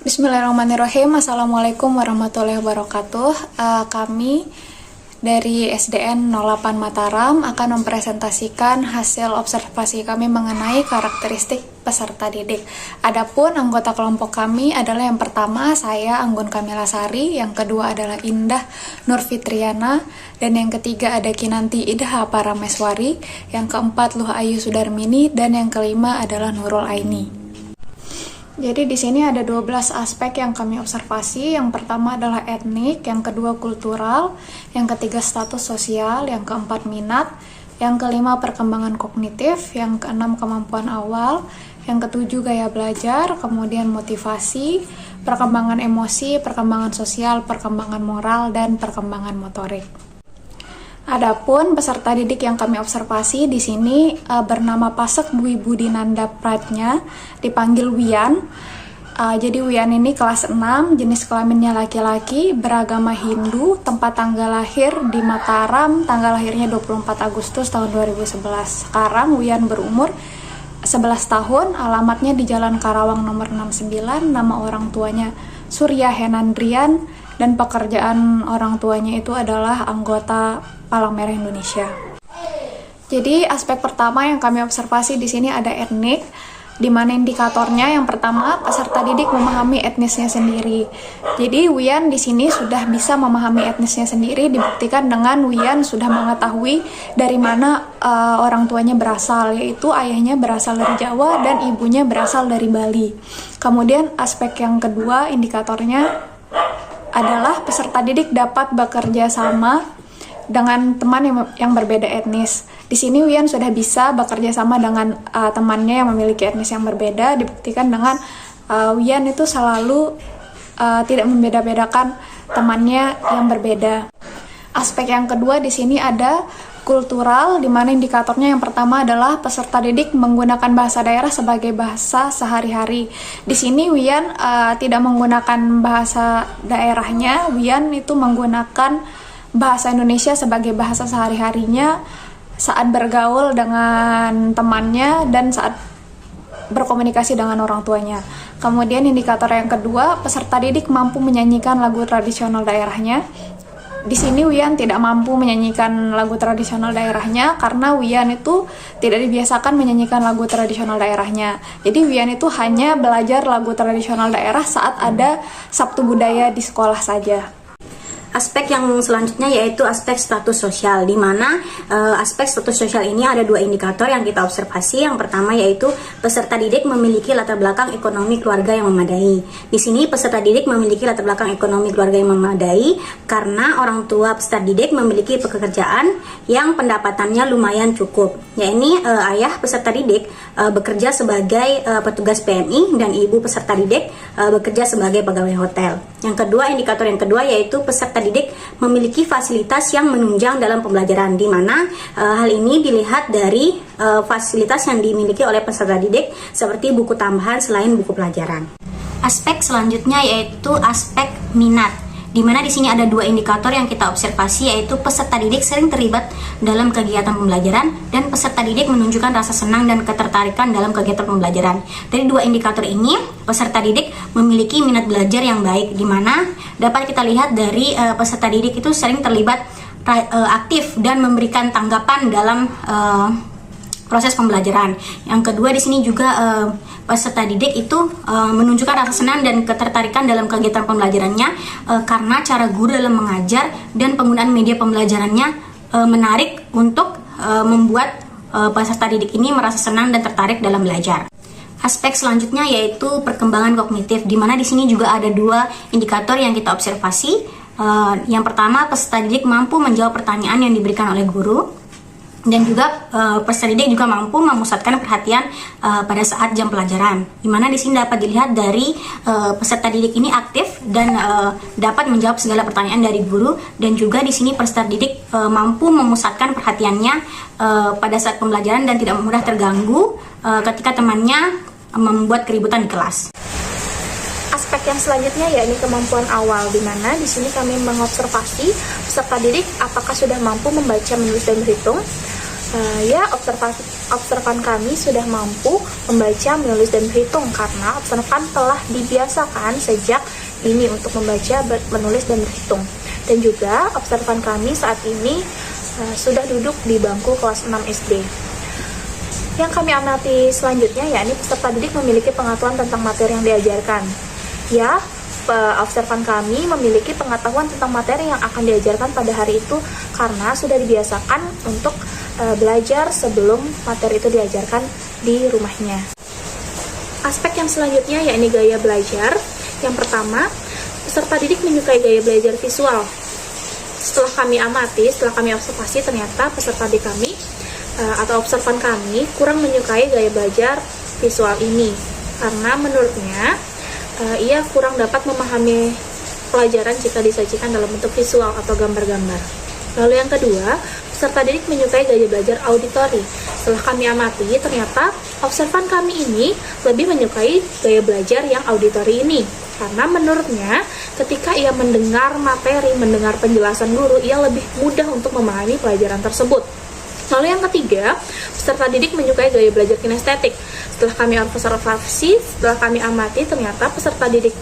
Bismillahirrahmanirrahim. Assalamualaikum warahmatullahi wabarakatuh. Kami dari SDN 08 Mataram akan mempresentasikan hasil observasi kami mengenai karakteristik peserta didik. Adapun anggota kelompok kami adalah yang pertama saya Anggun Kamila Sari, yang kedua adalah Indah Nurfitriana, dan yang ketiga ada Kinanti Idha Parameswari, yang keempat Luh Ayu Sudarmini, dan yang kelima adalah Nurul Aini. Jadi di sini ada 12 aspek yang kami observasi. Yang pertama adalah etnik, yang kedua kultural, yang ketiga status sosial, yang keempat minat, yang kelima perkembangan kognitif, yang keenam kemampuan awal, yang ketujuh gaya belajar, kemudian motivasi, perkembangan emosi, perkembangan sosial, perkembangan moral, dan perkembangan motorik. Adapun peserta didik yang kami observasi di sini bernama Pasek Dwi Budinanda Pratnya, dipanggil Wian. Jadi Wian ini kelas 6, jenis kelaminnya laki-laki, beragama Hindu, tempat tanggal lahir di Mataram, tanggal lahirnya 24 Agustus tahun 2011. Sekarang Wian berumur 11 tahun, alamatnya di Jalan Karawang nomor 69, nama orang tuanya Surya Henandrian, dan pekerjaan orang tuanya itu adalah anggota Palang Merah Indonesia. Jadi aspek pertama yang kami observasi di sini ada etnik, di mana indikatornya yang pertama peserta didik memahami etnisnya sendiri. Jadi Wian di sini sudah bisa memahami etnisnya sendiri, dibuktikan dengan Wian sudah mengetahui dari mana orang tuanya berasal, yaitu ayahnya berasal dari Jawa dan ibunya berasal dari Bali. Kemudian aspek yang kedua indikatornya adalah peserta didik dapat bekerja sama dengan teman yang berbeda etnis. Di sini Wian sudah bisa bekerja sama dengan temannya yang memiliki etnis yang berbeda, dibuktikan dengan Wian itu selalu tidak membeda-bedakan temannya yang berbeda. Aspek yang kedua di sini ada kultural, di mana indikatornya yang pertama adalah peserta didik menggunakan bahasa daerah sebagai bahasa sehari-hari. Di sini Wian tidak menggunakan bahasa daerahnya, Wian itu menggunakan bahasa Indonesia sebagai bahasa sehari-harinya saat bergaul dengan temannya dan saat berkomunikasi dengan orang tuanya. Kemudian indikator yang kedua, peserta didik mampu menyanyikan lagu tradisional daerahnya. Di sini Wian tidak mampu menyanyikan lagu tradisional daerahnya karena Wian itu tidak dibiasakan menyanyikan lagu tradisional daerahnya. Jadi Wian itu hanya belajar lagu tradisional daerah saat ada Sabtu Budaya di sekolah saja. Aspek yang selanjutnya yaitu aspek status sosial, di mana aspek status sosial ini ada dua indikator yang kita observasi. Yang pertama yaitu peserta didik memiliki latar belakang ekonomi keluarga yang memadai. Di sini peserta didik memiliki latar belakang ekonomi keluarga yang memadai karena orang tua peserta didik memiliki pekerjaan yang pendapatannya lumayan cukup. Yakni ayah peserta didik bekerja sebagai petugas PMI dan ibu peserta didik bekerja sebagai pegawai hotel. Yang kedua, indikator yang kedua yaitu peserta didik memiliki fasilitas yang menunjang dalam pembelajaran, di mana hal ini dilihat dari fasilitas yang dimiliki oleh peserta didik seperti buku tambahan selain buku pelajaran. Aspek selanjutnya yaitu aspek minat, di mana di sini ada dua indikator yang kita observasi, yaitu peserta didik sering terlibat dalam kegiatan pembelajaran dan peserta didik menunjukkan rasa senang dan ketertarikan dalam kegiatan pembelajaran. Dari dua indikator ini, peserta didik memiliki minat belajar yang baik, di mana dapat kita lihat dari peserta didik itu sering terlibat aktif dan memberikan tanggapan dalam proses pembelajaran. Yang kedua di sini juga peserta didik itu menunjukkan rasa senang dan ketertarikan dalam kegiatan pembelajarannya karena cara guru dalam mengajar dan penggunaan media pembelajarannya menarik untuk membuat peserta didik ini merasa senang dan tertarik dalam belajar. Aspek selanjutnya yaitu perkembangan kognitif, di mana di sini juga ada dua indikator yang kita observasi. Yang pertama, peserta didik mampu menjawab pertanyaan yang diberikan oleh guru, dan juga peserta didik juga mampu memusatkan perhatian pada saat jam pelajaran. Dimana di sini dapat dilihat dari peserta didik ini aktif dan dapat menjawab segala pertanyaan dari guru, dan juga di sini peserta didik mampu memusatkan perhatiannya pada saat pembelajaran dan tidak mudah terganggu ketika temannya membuat keributan di kelas. Aspek yang selanjutnya yakni kemampuan awal, di mana di sini kami mengobservasi peserta didik apakah sudah mampu membaca, menulis, dan berhitung. Observan kami sudah mampu membaca, menulis, dan berhitung karena observan telah dibiasakan sejak dini untuk membaca, menulis, dan berhitung. Dan juga observan kami saat ini sudah duduk di bangku kelas 6 SD. Yang kami amati selanjutnya yakni peserta didik memiliki pengetahuan tentang materi yang diajarkan. Observan kami memiliki pengetahuan tentang materi yang akan diajarkan pada hari itu karena sudah dibiasakan untuk belajar sebelum materi itu diajarkan di rumahnya. Aspek yang selanjutnya yakni gaya belajar. Yang pertama, peserta didik menyukai gaya belajar visual. Setelah kami amati, setelah kami observasi, ternyata peserta didik kami atau observan kami kurang menyukai gaya belajar visual ini karena menurutnya ia kurang dapat memahami pelajaran jika disajikan dalam bentuk visual atau gambar-gambar. Lalu yang kedua, peserta didik menyukai gaya belajar auditori. Setelah kami amati, ternyata observan kami ini lebih menyukai gaya belajar yang auditori ini. Karena menurutnya, ketika ia mendengar materi, mendengar penjelasan guru, ia lebih mudah untuk memahami pelajaran tersebut. Lalu yang ketiga, peserta didik menyukai gaya belajar kinestetik. Setelah kami observasi, setelah kami amati, ternyata peserta didik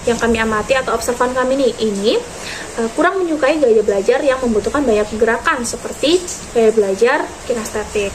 yang kami amati atau observan kami ini kurang menyukai gaya belajar yang membutuhkan banyak gerakan seperti gaya belajar kinestetik.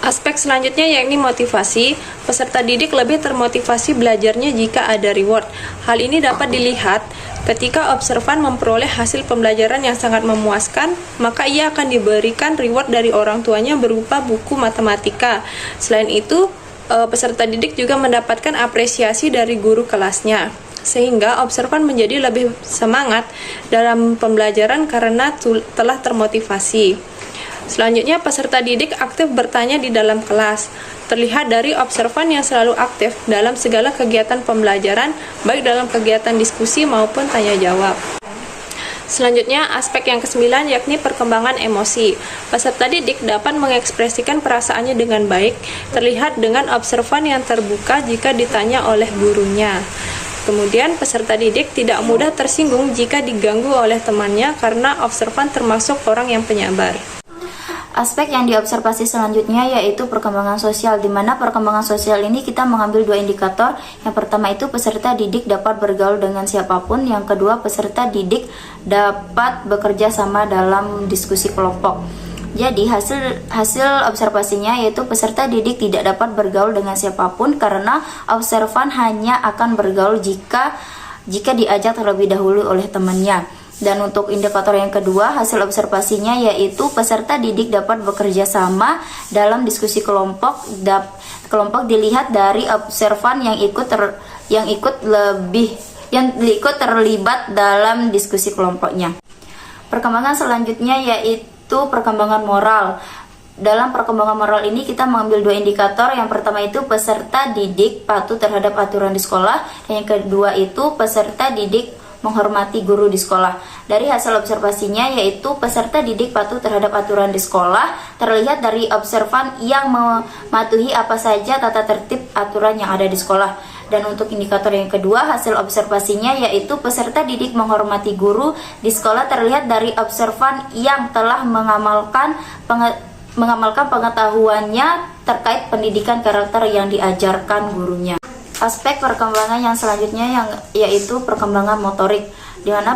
Aspek selanjutnya yakni motivasi. Peserta didik lebih termotivasi belajarnya jika ada reward. Hal ini dapat dilihat ketika observan memperoleh hasil pembelajaran yang sangat memuaskan, maka ia akan diberikan reward dari orang tuanya berupa buku matematika. Selain itu, peserta didik juga mendapatkan apresiasi dari guru kelasnya, sehingga observan menjadi lebih semangat dalam pembelajaran karena telah termotivasi. Selanjutnya, peserta didik aktif bertanya di dalam kelas. Terlihat dari observan yang selalu aktif dalam segala kegiatan pembelajaran, baik dalam kegiatan diskusi maupun tanya jawab. Selanjutnya, aspek yang ke-9 yakni perkembangan emosi. Peserta didik dapat mengekspresikan perasaannya dengan baik, terlihat dengan observan yang terbuka jika ditanya oleh gurunya. Kemudian, peserta didik tidak mudah tersinggung jika diganggu oleh temannya karena observan termasuk orang yang penyabar. Aspek yang diobservasi selanjutnya yaitu perkembangan sosial, di mana perkembangan sosial ini kita mengambil dua indikator. Yang pertama itu peserta didik dapat bergaul dengan siapapun, yang kedua peserta didik dapat bekerja sama dalam diskusi kelompok. Jadi hasil observasinya yaitu peserta didik tidak dapat bergaul dengan siapapun karena observan hanya akan bergaul jika diajak terlebih dahulu oleh temannya. Dan untuk indikator yang kedua, hasil observasinya yaitu peserta didik dapat bekerja sama dalam diskusi kelompok. Kelompok dilihat dari observan yang ikut terlibat dalam diskusi kelompoknya. Perkembangan selanjutnya yaitu perkembangan moral. Dalam perkembangan moral ini kita mengambil dua indikator. Yang pertama itu peserta didik patuh terhadap aturan di sekolah, dan yang kedua itu peserta didik menghormati guru di sekolah. Dari hasil observasinya yaitu peserta didik patuh terhadap aturan di sekolah terlihat dari observan yang mematuhi apa saja tata tertib aturan yang ada di sekolah. Dan untuk indikator yang kedua, hasil observasinya yaitu peserta didik menghormati guru di sekolah terlihat dari observan yang telah mengamalkan pengetahuannya terkait pendidikan karakter yang diajarkan gurunya. Aspek perkembangan yang selanjutnya yaitu perkembangan motorik. Di mana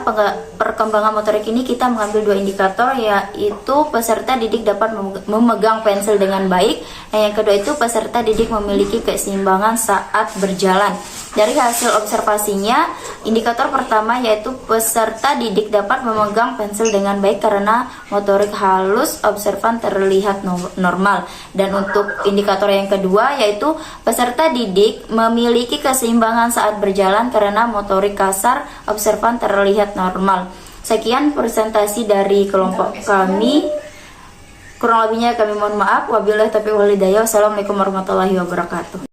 perkembangan motorik ini kita mengambil dua indikator, yaitu peserta didik dapat memegang pensil dengan baik, dan yang kedua itu peserta didik memiliki keseimbangan saat berjalan. Dari hasil observasinya, indikator pertama yaitu peserta didik dapat memegang pensil dengan baik karena motorik halus observan terlihat normal. Dan untuk indikator yang kedua yaitu peserta didik memiliki keseimbangan saat berjalan karena motorik kasar observan terlihat normal. Sekian presentasi dari kelompok kami. Kurang lebihnya kami mohon maaf. Wabillahi taufiq wal hidayah. Wassalamualaikum warahmatullahi wabarakatuh.